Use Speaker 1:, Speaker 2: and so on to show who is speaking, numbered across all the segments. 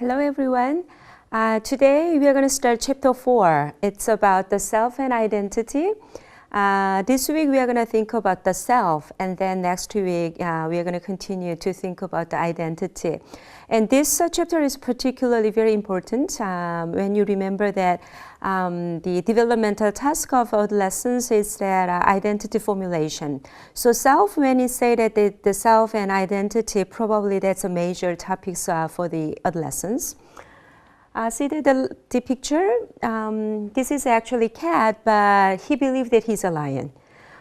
Speaker 1: Hello everyone. Today we are going to start chapter 4. It's about the self and identity. This week we are going to think about the self, and then next week we are going to continue to think about the identity. And this chapter is particularly very important when you remember that the developmental task of adolescence is that identity formulation. So self, when you say that the self and identity, probably that's a major topics for the adolescents. See the picture? This is actually cat, but he believed that he's a lion.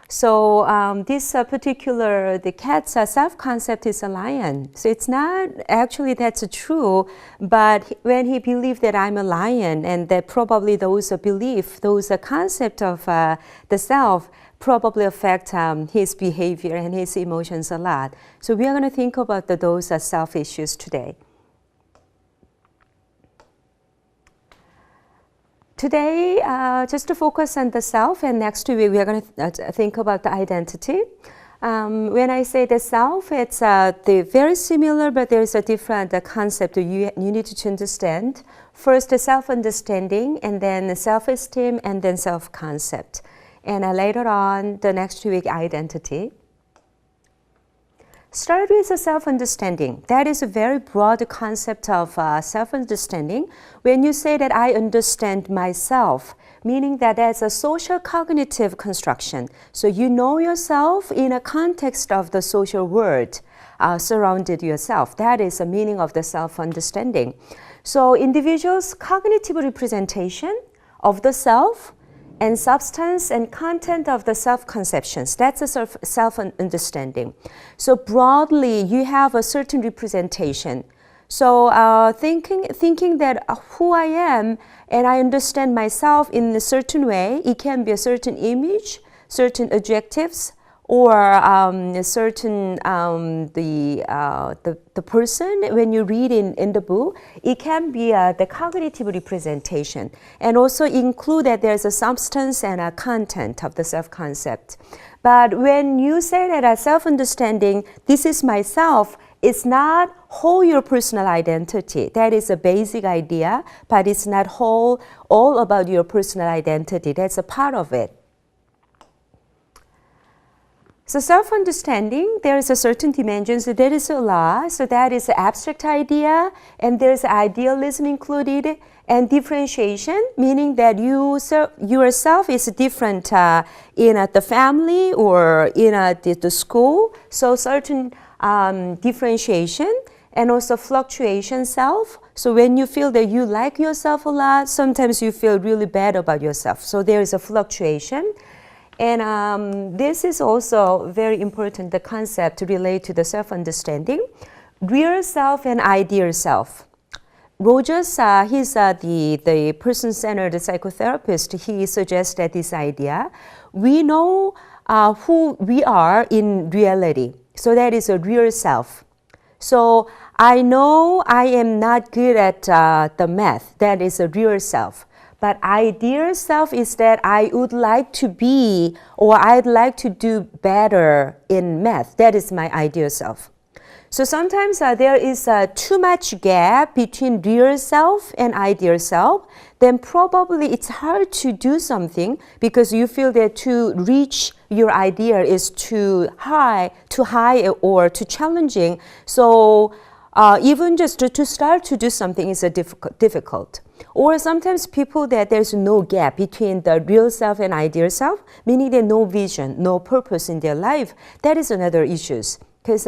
Speaker 1: So this particular, the cat's self-concept is a lion. So it's not actually that's true, but when he believed that I'm a lion, and that probably those belief, those concept of the self probably affect his behavior and his emotions a lot. So we are going to think about those self issues today. Today, just to focus on the self, and next week we are going to think about the identity. When I say the self, it's very similar, but there is a different concept you need to understand. First, the self-understanding, and then self-esteem, and then self-concept. And later on, the next week, identity. Start with self-understanding. That is a very broad concept of self-understanding. When you say that I understand myself, meaning that that's a social cognitive construction. So you know yourself in a context of the social world surrounded yourself. That is the meaning of the self-understanding. So individuals' cognitive representation of the self and substance and content of the self-conceptions. That's a self-understanding. So broadly, you have a certain representation. So thinking that who I am and I understand myself in a certain way, it can be a certain image, certain adjectives, or certain the person. When you read in the book, it can be the cognitive representation, and also include that there's a substance and a content of the self-concept. But when you say that a self-understanding, this is myself, it's not whole your personal identity. That is a basic idea, but it's not whole all about your personal identity. That's a part of it. So self-understanding, there is a certain dimension, so there is a law, so that is an abstract idea, and there is idealism included, and differentiation, meaning that yourself is different in the family or in the school, so certain differentiation, and also fluctuation self. So when you feel that you like yourself a lot, sometimes you feel really bad about yourself, so there is a fluctuation. And this is also very important, the concept related to the self-understanding. Real self and ideal self. Rogers, he's the person-centered psychotherapist. He suggested this idea. We know who we are in reality. So that is a real self. So I know I am not good at the math. That is a real self. But ideal self is that I would like to be, or I'd like to do better in math. That is my ideal self. So sometimes there is too much gap between real self and ideal self. Then probably it's hard to do something because you feel that to reach your ideal is too high or too challenging. So even just to start to do something is difficult. Or sometimes people that there's no gap between the real self and ideal self, meaning there's no vision, no purpose in their life. That is another issue. Because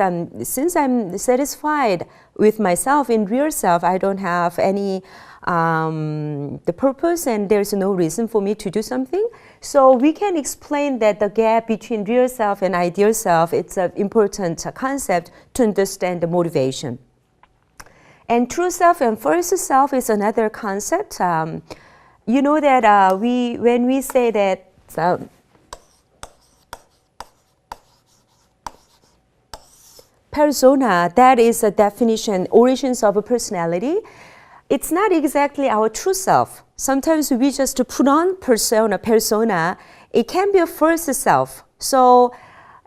Speaker 1: since I'm satisfied with myself in real self, I don't have any the purpose, and there's no reason for me to do something. So we can explain that the gap between real self and ideal self, it's an important concept to understand the motivation. And true self and false self is another concept. You know that when we say that persona, that is a definition, origins of a personality. It's not exactly our true self. Sometimes we just put on persona. It can be a false self. So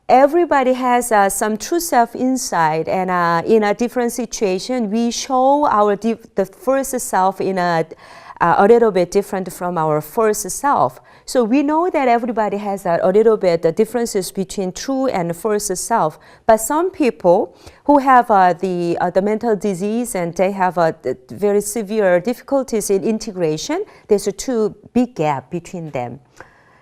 Speaker 1: everybody has some true self inside, and in a different situation, we show the first self in a little bit different from our first self. So we know that everybody has a little bit the differences between true and first self. But some people who have the mental disease and they have very severe difficulties in integration, there's a too big gap between them.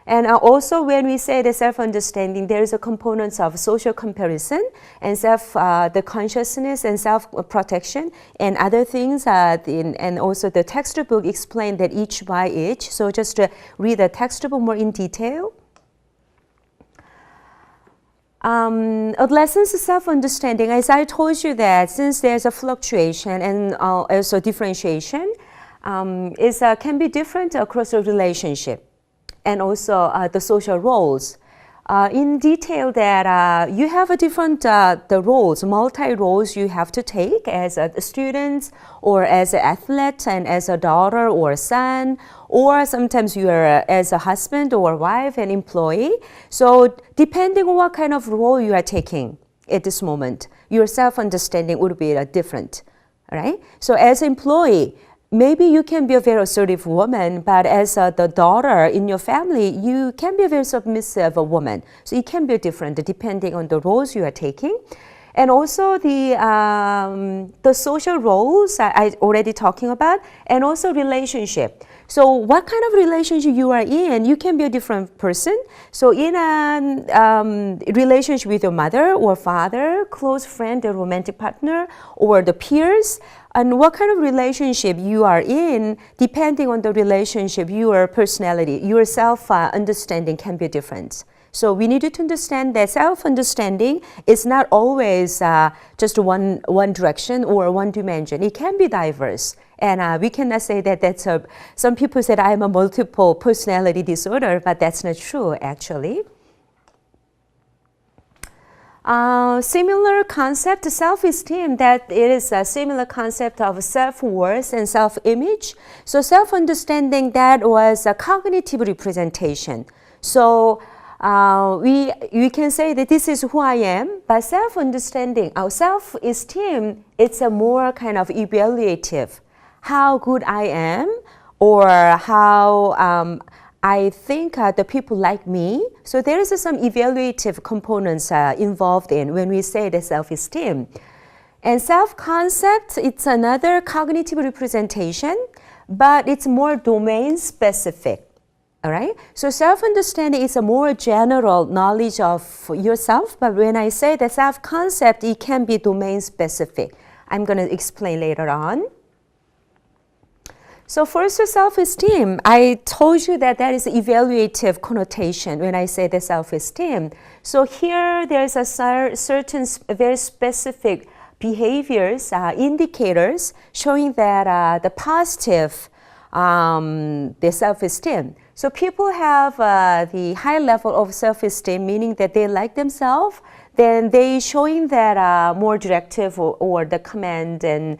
Speaker 1: And also when we say the self-understanding, there is a component of social comparison and the consciousness and self-protection and other things. And also the textbook explained that each by each. So just to read the textbook more in detail. Adolescence self-understanding, as I told you that since there's a fluctuation and also differentiation, can be different across a relationship. And also the social roles. In detail that you have a different the roles, multi-roles you have to take as a student or as an athlete and as a daughter or a son, or sometimes you are as a husband or wife and employee. So depending on what kind of role you are taking at this moment, your self-understanding would be different, right? So as an employee, maybe you can be a very assertive woman, but as the daughter in your family, you can be a very submissive woman. So it can be different depending on the roles you are taking. And also the social roles I already talking about, and also relationship. So what kind of relationship you are in, you can be a different person. So in a relationship with your mother or father, close friend or romantic partner, or the peers, and what kind of relationship you are in, depending on the relationship, your personality, your self-understanding can be different. So we need to understand that self-understanding is not always just one direction or one dimension. It can be diverse. And we cannot say that that's some people said I am a multiple personality disorder, but that's not true actually. Similar concept, self-esteem, that it is a similar concept of self-worth and self-image. So self-understanding, that was a cognitive representation. So we can say that this is who I am, but self-understanding, our self-esteem, it's a more kind of evaluative. How good I am, or how I think the people like me. So there is some evaluative components involved in when we say the self-esteem. And self-concept, it's another cognitive representation, but it's more domain specific. All right. So self-understanding is a more general knowledge of yourself, but when I say the self-concept, it can be domain specific. I'm going to explain later on. So first, self-esteem. I told you that is evaluative connotation when I say the self-esteem. So here there's a certain very specific behaviors, indicators showing that the positive, the self-esteem. So people have the high level of self-esteem, meaning that they like themselves, then they showing that more directive or the command and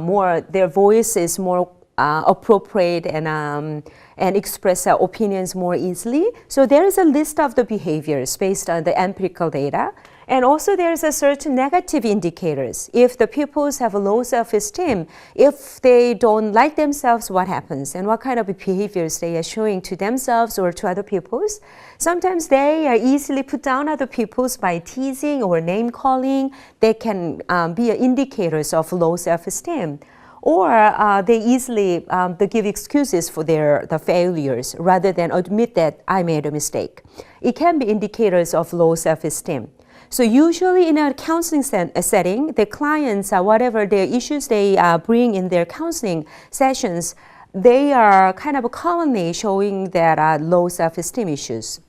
Speaker 1: more, their voice is more appropriate and express opinions more easily. So there is a list of the behaviors based on the empirical data. And also there is a certain negative indicators. If the peoples have a low self-esteem, if they don't like themselves, what happens? And what kind of behaviors they are showing to themselves or to other peoples? Sometimes they are easily put down other peoples by teasing or name calling. They can be indicators of low self-esteem. Or they easily they give excuses for the failures rather than admit that I made a mistake. It can be indicators of low self-esteem. So usually in a counseling setting, the clients, whatever their issues they bring in their counseling sessions, they are kind of commonly showing that low self-esteem issues.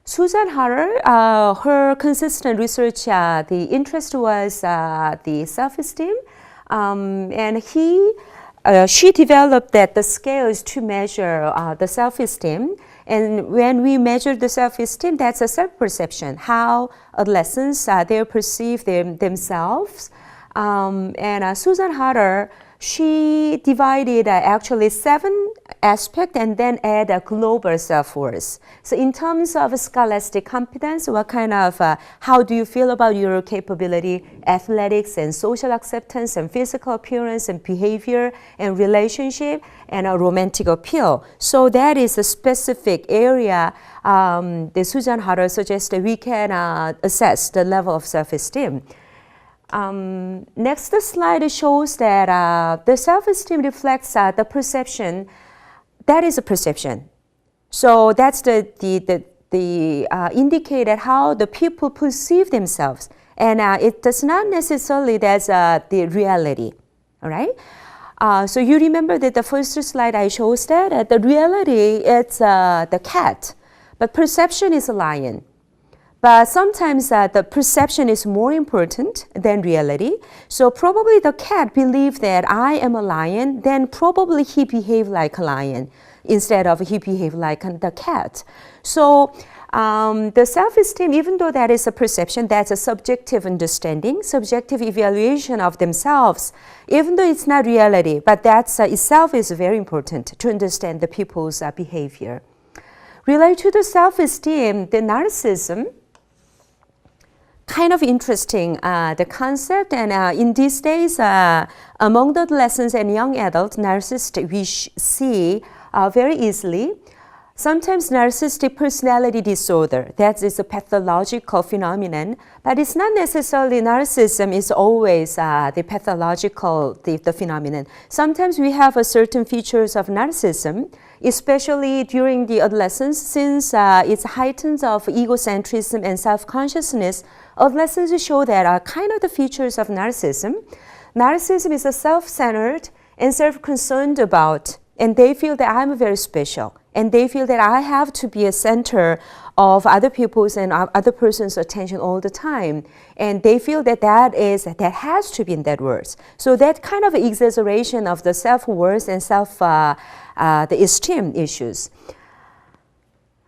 Speaker 1: Susan Harder, her consistent research, the interest was the self-esteem, and she developed that the scales to measure the self-esteem. And when we measure the self-esteem, that's a self-perception, how adolescents, they perceive themselves. And Susan Harder, she divided actually 7 aspect and then add a global self-worth. So in terms of scholastic competence, what kind of, how do you feel about your capability, athletics and social acceptance and physical appearance and behavior and relationship and a romantic appeal. So that is a specific area the Susan Hatter suggests that we can assess the level of self-esteem. Next slide shows that the self-esteem reflects the perception. That is a perception. So that's the indicator how the people perceive themselves, and it does not necessarily that's the reality. All right. So you remember that the first slide I showed that the reality it's the cat, but perception is a lion. But sometimes the perception is more important than reality. So probably the cat believed that I am a lion, then probably he behaved like a lion instead of he behaved like the cat. So the self-esteem, even though that is a perception, that's a subjective understanding, subjective evaluation of themselves, even though it's not reality, but that itself is very important to understand the people's behavior. Related to the self-esteem, the narcissism, kind of interesting, the concept, and in these days, among the adolescents and young adults, narcissists we see very easily. Sometimes narcissistic personality disorder, that is a pathological phenomenon, but it's not necessarily narcissism is always the pathological the phenomenon. Sometimes we have a certain features of narcissism, especially during the adolescence, since it's heightened of egocentrism and self-consciousness. Adolescents show that are kind of the features of narcissism. Narcissism is a self-centered and self-concerned about, and they feel that I'm very special, and they feel that I have to be a center of other people's and other person's attention all the time, and they feel that that has to be in that words. So that kind of exaggeration of the self-worth and the esteem issues,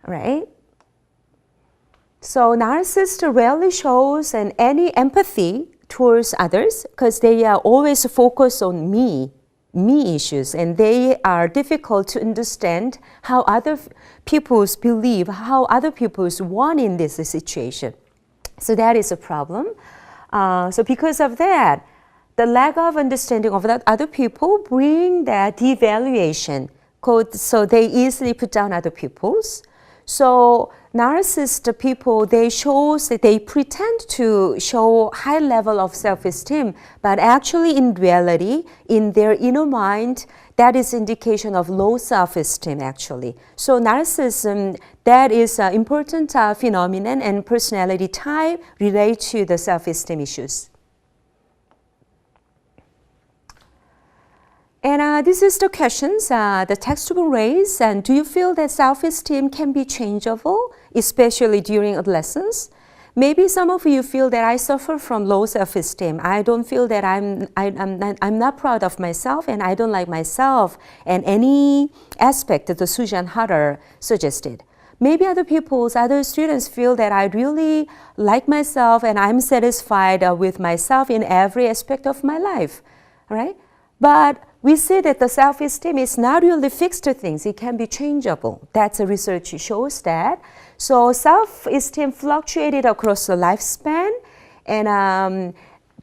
Speaker 1: right? So narcissists rarely shows any empathy towards others because they are always focused on me issues, and they are difficult to understand how other people's believe, how other people's want in this situation. So that is a problem. So because of that, the lack of understanding of that other people bring that devaluation. So they easily put down other people's. So narcissist people, they pretend to show high level of self-esteem, but actually in reality, in their inner mind, that is indication of low self-esteem actually. So narcissism, that is an important phenomenon and personality type related to the self-esteem issues. And this is the questions the textbook raised. And do you feel that self-esteem can be changeable, especially during adolescence? Maybe some of you feel that I suffer from low self-esteem. I don't feel that I'm not proud of myself, and I don't like myself and any aspect that the Susan Hatter suggested. Maybe other students feel that I really like myself and I'm satisfied with myself in every aspect of my life, right? But we see that the self-esteem is not really fixed to things. It can be changeable. That's a research shows that. So self-esteem fluctuated across the lifespan, and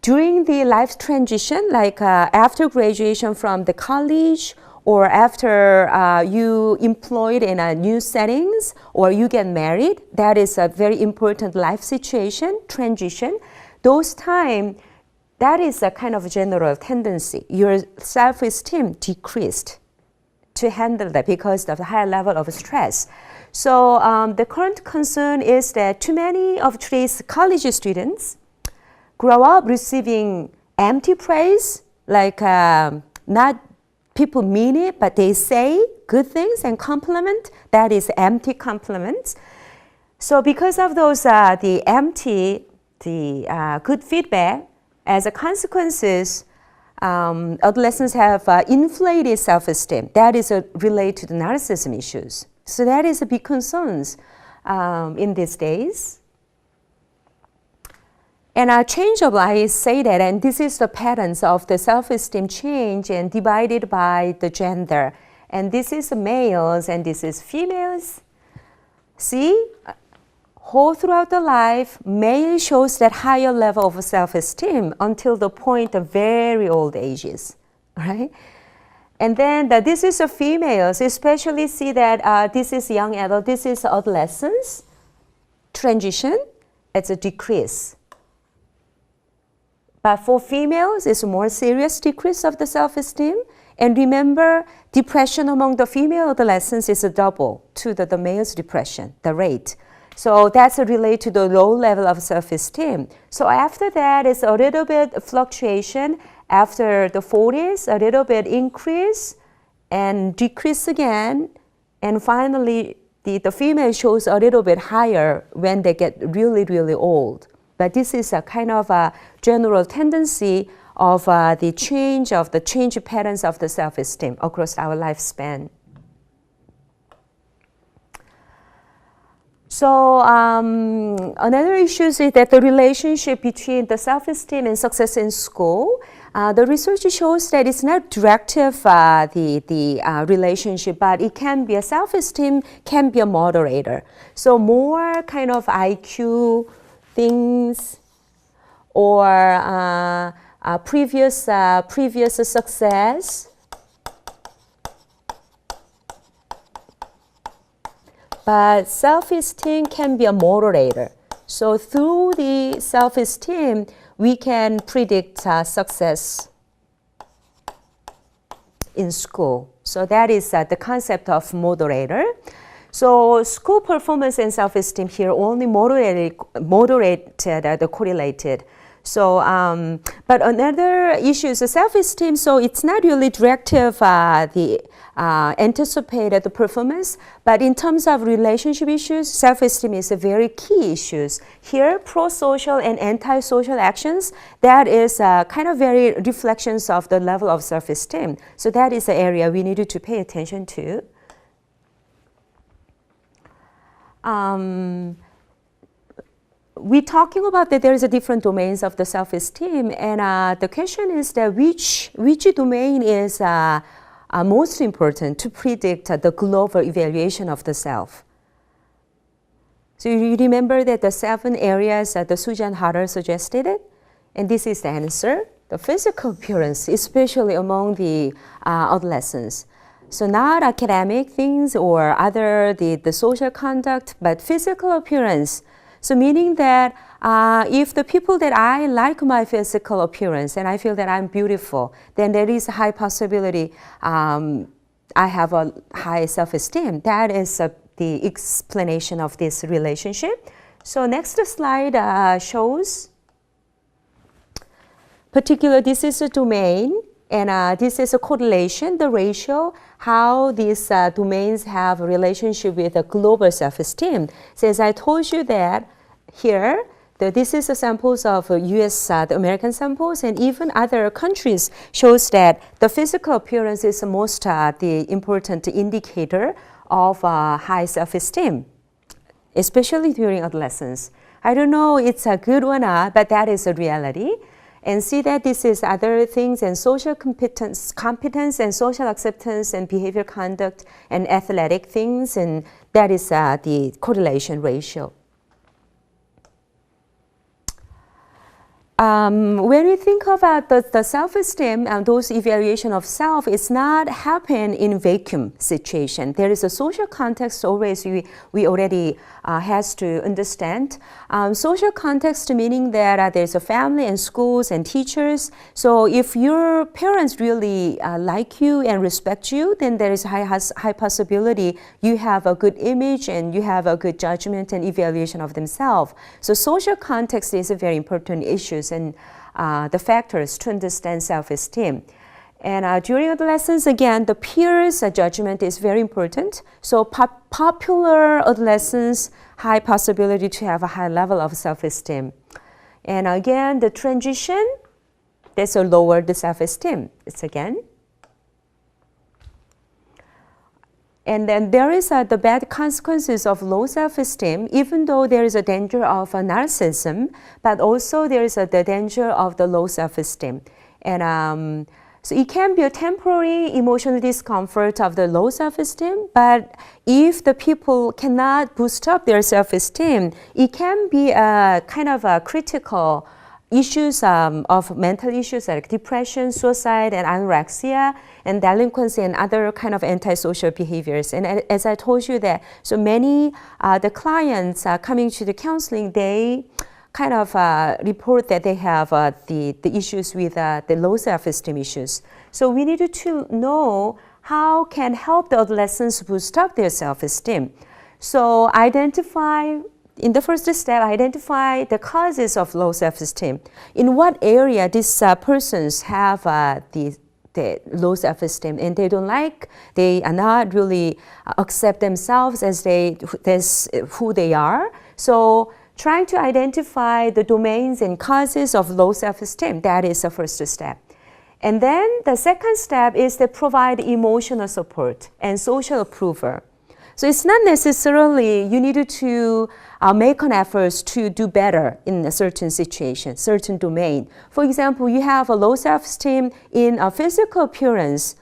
Speaker 1: during the life transition, like after graduation from the college, or after you employed in a new settings, or you get married, that is a very important life situation, transition. Those time, that is a kind of general tendency. Your self-esteem decreased to handle that because of the high level of stress. So the current concern is that too many of today's college students grow up receiving empty praise, like not people mean it, but they say good things and compliment. That is empty compliments. So because of those, the good feedback, as a consequences, adolescents have inflated self-esteem. That is related to the narcissism issues. So that is a big concern in these days. And changeable, I say that, and this is the patterns of the self-esteem change and divided by the gender. And this is males and this is females. See, whole throughout the life, male shows that higher level of self-esteem until the point of very old ages, right? And then this is the females, especially see that this is young adult, this is adolescence, transition, it's a decrease. But for females, it's a more serious decrease of the self-esteem. And remember, depression among the female adolescents is a double to the male's depression, the rate. So that's related to the low level of self-esteem. So after that, it's a little bit fluctuation. After the 40s, a little bit increase and decrease again. And finally, the female shows a little bit higher when they get really, really old. But this is a kind of a general tendency of the change patterns of the self-esteem across our lifespan. So another issue is that the relationship between the self-esteem and success in school, the research shows that it's not directive, the relationship, but it can be a self-esteem, can be a moderator. So more kind of IQ things or previous success, but self-esteem can be a moderator. So through the self-esteem, we can predict success in school. So that is the concept of moderator. So school performance and self-esteem here only moderated correlated. So, but another issue is the self-esteem. So it's not really directive, anticipated the performance, but in terms of relationship issues, self-esteem is a very key issues. Here, pro-social and anti-social actions, that is kind of very reflections of the level of self-esteem. So that is the area we needed to pay attention to. We're talking about that there is a different domains of the self-esteem, and the question is that which domain is most important to predict the global evaluation of the self. So you remember that the 7 areas that the Susan Harder suggested it, and this is the answer: the physical appearance, especially among the adolescents. So not academic things or other the social conduct, but physical appearance. So meaning that if the people that I like my physical appearance and I feel that I'm beautiful, then there is a high possibility I have a high self-esteem. That is the explanation of this relationship. So next slide shows this is a domain, and this is a correlation, the ratio, how these domains have a relationship with a global self-esteem. So as I told you that here, this is the samples of US, the American samples, and even other countries shows that the physical appearance is the most the important indicator of high self-esteem, especially during adolescence. I don't know it's a good one, but that is a reality. And see that this is other things, and social competence and social acceptance and behavior conduct and athletic things, and that is the correlation ratio. When we think about the self-esteem and those evaluation of self, it's not happen in vacuum situation. There is a social context always we already has to understand. Social context meaning that there's a family and schools and teachers. So if your parents really like you and respect you, then there is high possibility you have a good image and you have a good judgment and evaluation of themselves. So social context is a very important issue and the factors to understand self-esteem. And during adolescence, again, the peers' judgment is very important. So popular adolescents, high possibility to have a high level of self-esteem. And again, the transition, there's a lower the self-esteem. It's again. And then there is the bad consequences of low self-esteem, even though there is a danger of narcissism, but also there is the danger of the low self-esteem. And So it can be a temporary emotional discomfort of the low self-esteem, but if the people cannot boost up their self-esteem, it can be a kind of a critical issues of mental issues like depression, suicide, and anorexia, and delinquency, and other kind of antisocial behaviors. And as I told you that, so many the clients coming to the counseling, they kind of report that they have the issues with the low self-esteem issues. So we need to know how can help the adolescents boost up their self-esteem. So in the first step, identify the causes of low self-esteem. In what area these persons have the low self-esteem, and they are not really accept themselves as who they are. So trying to identify the domains and causes of low self-esteem, that is the first step. And then the second step is to provide emotional support and social approval. So it's not necessarily you need to make an effort to do better in a certain situation, certain domain. For example, you have a low self-esteem in a physical appearance.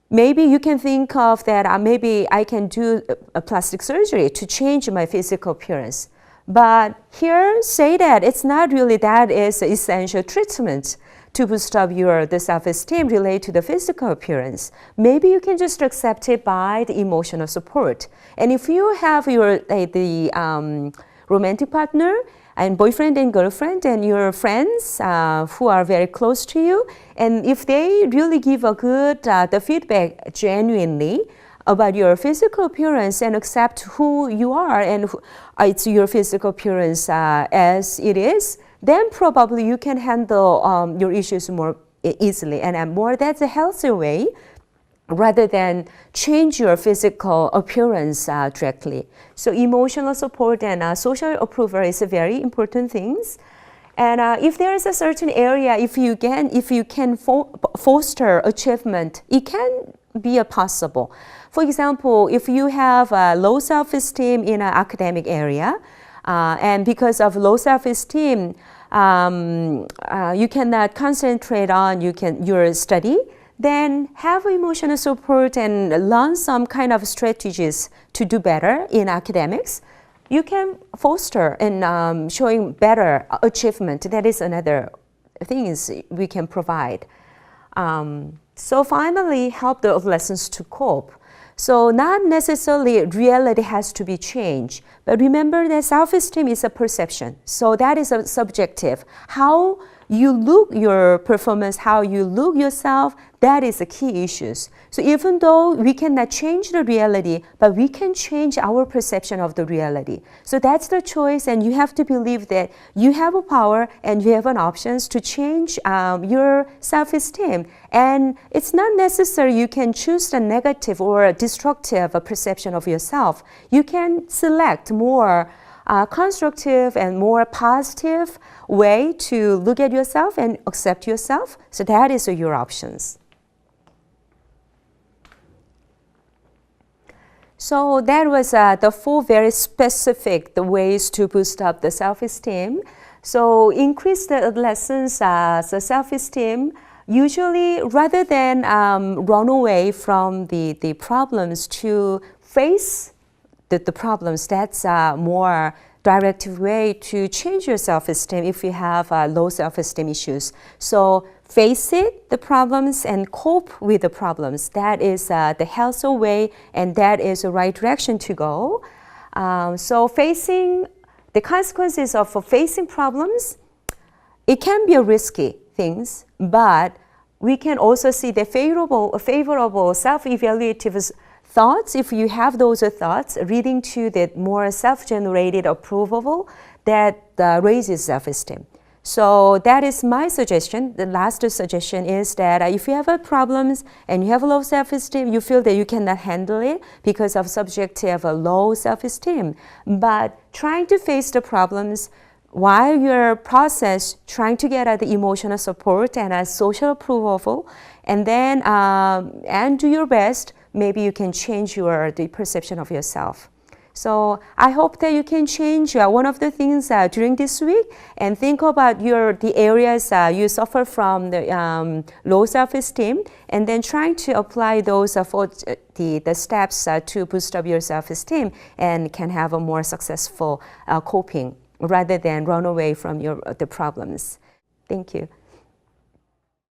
Speaker 1: Maybe you can think of that maybe I can do a plastic surgery to change my physical appearance. But here, say that it's not really that is essential treatment to boost up the self-esteem related to the physical appearance. Maybe you can just accept it by the emotional support. And if you have the romantic partner and boyfriend and girlfriend and your friends who are very close to you, and if they really give a good the feedback genuinely about your physical appearance and accept who you are and it's your physical appearance as it is, then probably you can handle your issues more easily. And that's a healthier way rather than change your physical appearance directly. So emotional support and social approval is a very important things. And if there is a certain area, if you can foster achievement, it can be possible. For example, if you have low self-esteem in an academic area, and because of low self-esteem, you cannot concentrate on your study, then have emotional support and learn some kind of strategies to do better in academics. You can foster and showing better achievement. That is another thing we can provide. So finally, help the adolescents to cope. So not necessarily reality has to be changed, but remember that self-esteem is a perception. So that is a subjective. How you look your performance, how you look yourself, that is the key issues. So even though we cannot change the reality, but we can change our perception of the reality. So that's the choice, and you have to believe that you have a power and you have an options to change your self-esteem. And it's not necessary you can choose the negative or destructive perception of yourself. You can select more constructive and more positive way to look at yourself and accept yourself. So that is your options. So that was the 4 very specific ways to boost up the self-esteem. So increase the adolescents' the self-esteem. Usually, rather than run away from the problems, to face the problems, that's a more directive way to change your self-esteem if you have low self-esteem issues. So face it, the problems, and cope with the problems. That is the healthy way, and that is the right direction to go. So facing the consequences of facing problems, it can be a risky things, but we can also see the favorable self-evaluative thoughts. If you have those thoughts leading to the more self-generated approval, that raises self-esteem. So that is my suggestion. The last suggestion is that if you have problems and you have low self-esteem, you feel that you cannot handle it because of subjective low self-esteem. But trying to face the problems while you're trying to get the emotional support and social approval, and then and do your best, maybe you can change the perception of yourself. So I hope that you can change one of the things during this week and think about the areas you suffer from the low self-esteem, and then trying to apply those for the steps to boost up your self-esteem and can have a more successful coping rather than run away from the problems. Thank you.